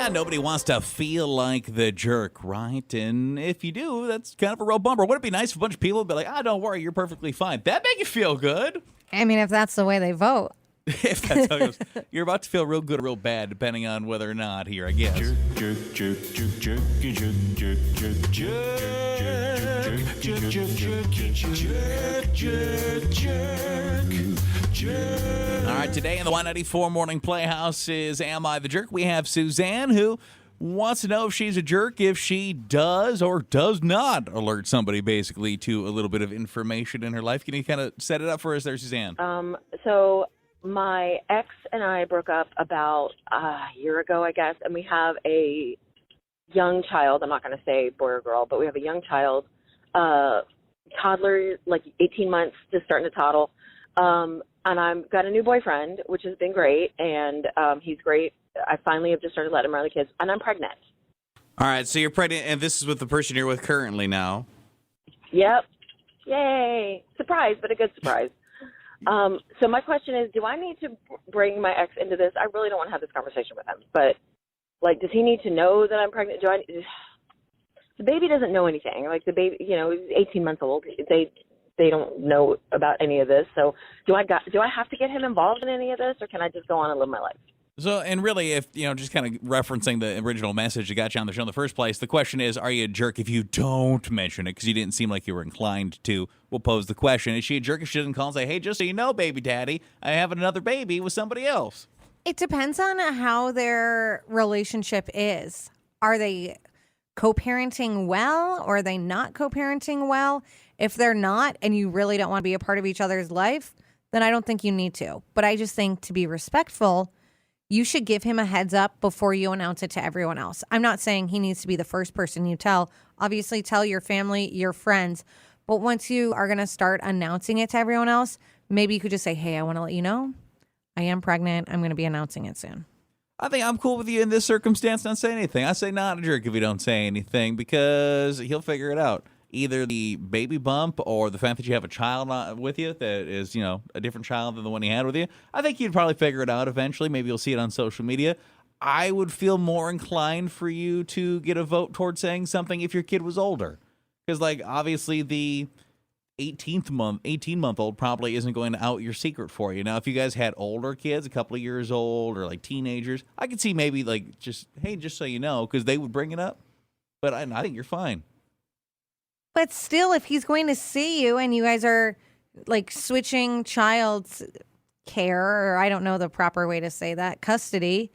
Yeah, nobody wants to feel like the jerk, right? And if you do, that's kind of a real bummer. Wouldn't it be nice if a bunch of people would be like, don't worry, you're perfectly fine. That'd make you feel good. I mean, if that's the way they vote. If that's how it goes. You're about to feel real good or real bad, depending on whether or not here, I guess. All right, today in the 194 Morning Playhouse is Am I the Jerk? We have Suzanne, who wants to know if she's a jerk if she does or does not alert somebody, basically, to a little bit of information in her life. Can you kind of set it up for us there, Suzanne? So my ex and I broke up about a year ago, I guess, and we have a young child. I'm not going to say boy or girl, but we have a young child, toddler, like 18 months, just starting to toddle. And I've got a new boyfriend, which has been great, and he's great. I finally have just started letting him around the kids, and I'm pregnant. All right, so you're pregnant, and this is with the person you're with currently now. Yep. Yay. Surprise, but a good surprise. So my question is, do I need to bring my ex into this? I really don't want to have this conversation with him, but, like, does he need to know that I'm pregnant? The baby doesn't know anything. Like, the baby, he's 18 months old. They don't know about any of this. So do I have to get him involved in any of this, or can I just go on and live my life? So, and really, if, just kind of referencing the original message that got you on the show in the first place, the question is, are you a jerk if you don't mention it? Because you didn't seem like you were inclined to. We'll pose the question. Is she a jerk if she doesn't call and say, hey, just so you know, baby daddy, I have another baby with somebody else? It depends on how their relationship is. Are they co-parenting well, or are they not co-parenting well? If they're not, and you really don't want to be a part of each other's life, then I don't think you need to. But I just think to be respectful, you should give him a heads up before you announce it to everyone else. I'm not saying he needs to be the first person you tell. Obviously, tell your family, your friends. But once you are going to start announcing it to everyone else, maybe you could just say, hey, I want to let you know I am pregnant. I'm going to be announcing it soon. I think I'm cool with you in this circumstance, not say anything. I say not a jerk if you don't say anything, because he'll figure it out. Either the baby bump or the fact that you have a child with you that is, a different child than the one he had with you. I think you'd probably figure it out eventually. Maybe you'll see it on social media. I would feel more inclined for you to get a vote towards saying something if your kid was older. Because, obviously the 18-month-old probably isn't going to out your secret for you. Now, if you guys had older kids, a couple of years old or teenagers, I could see maybe just so you know, because they would bring it up. But I think you're fine. But still, if he's going to see you and you guys are switching child's care, or I don't know the proper way to say that, custody,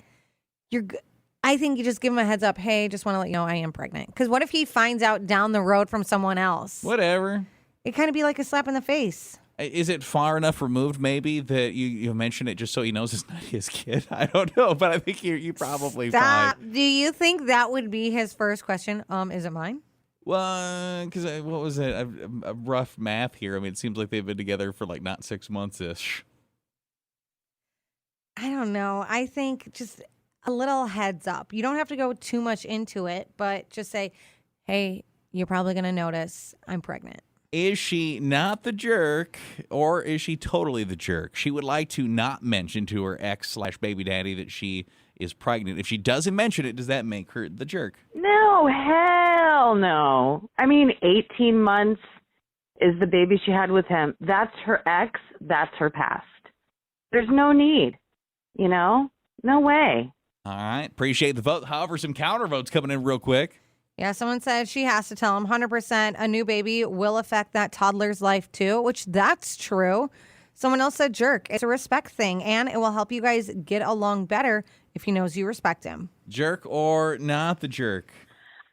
I think you just give him a heads up. Hey, just want to let you know I am pregnant. Because what if he finds out down the road from someone else? Whatever. It kind of be like a slap in the face. Is it far enough removed, maybe, that you mention it just so he knows it's not his kid? I don't know, but I think you're probably fine. Do you think that would be his first question? Is it mine? Well, because what was it? A rough math here. I mean, it seems like they've been together for not 6 months-ish. I don't know. I think just a little heads up. You don't have to go too much into it, but just say, hey, you're probably going to notice I'm pregnant. Is she not the jerk, or is she totally the jerk? She would like to not mention to her ex/baby daddy that she is pregnant. If she doesn't mention it, does that make her the jerk? No, hell no. I mean, 18 months is the baby she had with him. That's her ex. That's her past. There's no need, No way. All right. Appreciate the vote. However, some counter votes coming in real quick. Yeah, someone said she has to tell him 100% a new baby will affect that toddler's life too, which that's true. Someone else said jerk. It's a respect thing, and it will help you guys get along better if he knows you respect him. Jerk or not the jerk?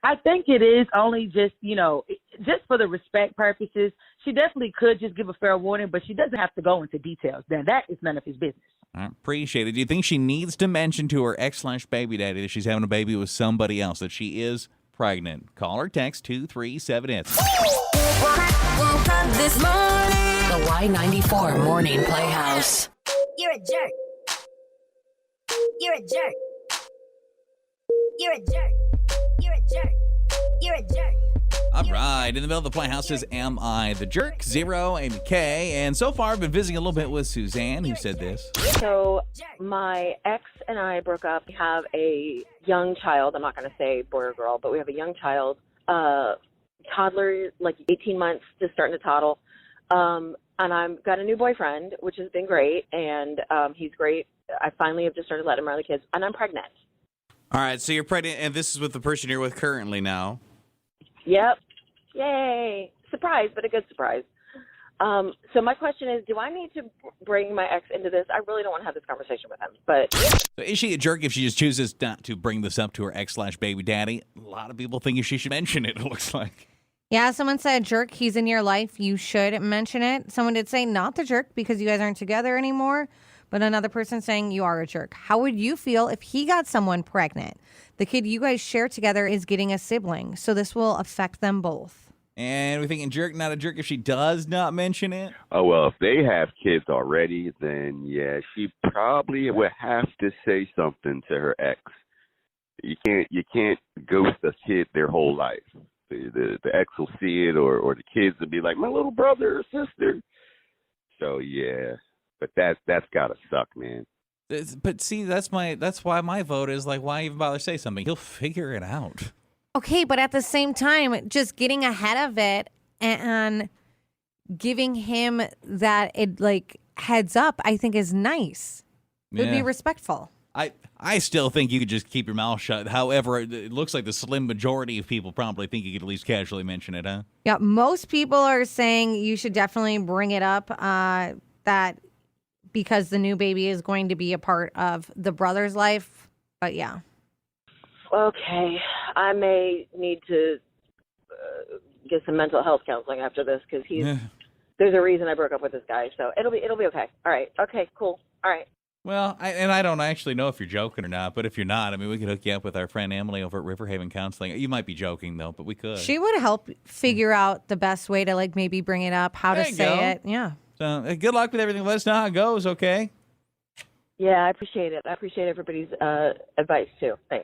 I think it is only just, just for the respect purposes. She definitely could just give a fair warning, but she doesn't have to go into details. Then that is none of his business. I appreciate it. Do you think she needs to mention to her ex/baby daddy that she's having a baby with somebody else, that she is pregnant? Call or text 237-IT. Woke up this morning. The Y94 Morning Playhouse. You're a jerk. You're a jerk. You're a jerk. You're a jerk. You're a jerk. All right, in the middle of the Playhouse is Am I the Jerk? Zero, Amy K. And so far, I've been visiting a little bit with Suzanne, who said this. So my ex and I broke up. We have a young child. I'm not going to say boy or girl, but we have a young child, toddler, like 18 months, just starting to toddle. And I've got a new boyfriend, which has been great, and he's great. I finally have just started letting him around the kids, and I'm pregnant. All right, so you're pregnant, and this is with the person you're with currently now. Yep. Yay. Surprise, but a good surprise. So my question is, do I need to bring my ex into this? I really don't want to have this conversation with him, but... So is she a jerk if she just chooses not to bring this up to her ex/baby daddy? A lot of people think she should mention it looks like. Yeah, someone said, jerk, he's in your life. You should mention it. Someone did say not the jerk because you guys aren't together anymore. But another person saying you are a jerk. How would you feel if he got someone pregnant? The kid you guys share together is getting a sibling, so this will affect them both. And we're thinking jerk, not a jerk if she does not mention it. Oh, well, if they have kids already, then yeah, she probably would have to say something to her ex. You can't ghost a kid their whole life. The ex will see it, or the kids will be like, my little brother or sister. So yeah, but that's gotta suck, man. But see, that's why my vote is like, why even bother say something? He'll figure it out. Okay, but at the same time, just getting ahead of it and giving him that heads up, I think is nice. It would be respectful. I still think you could just keep your mouth shut. However, it looks like the slim majority of people probably think you could at least casually mention it, huh? Yeah, most people are saying you should definitely bring it up, that because the new baby is going to be a part of the brother's life. But yeah. Okay, I may need to get some mental health counseling after this because there's a reason I broke up with this guy. So it'll be okay. All right. Okay. Cool. All right. Well, I don't actually know if you're joking or not, but if you're not, I mean, we could hook you up with our friend Emily over at Riverhaven Counseling. You might be joking, though, but we could. She would help figure out the best way to maybe bring it up, how to say it. Yeah. So good luck with everything. Let us know how it goes, okay? Yeah, I appreciate it. I appreciate everybody's advice, too. Thanks.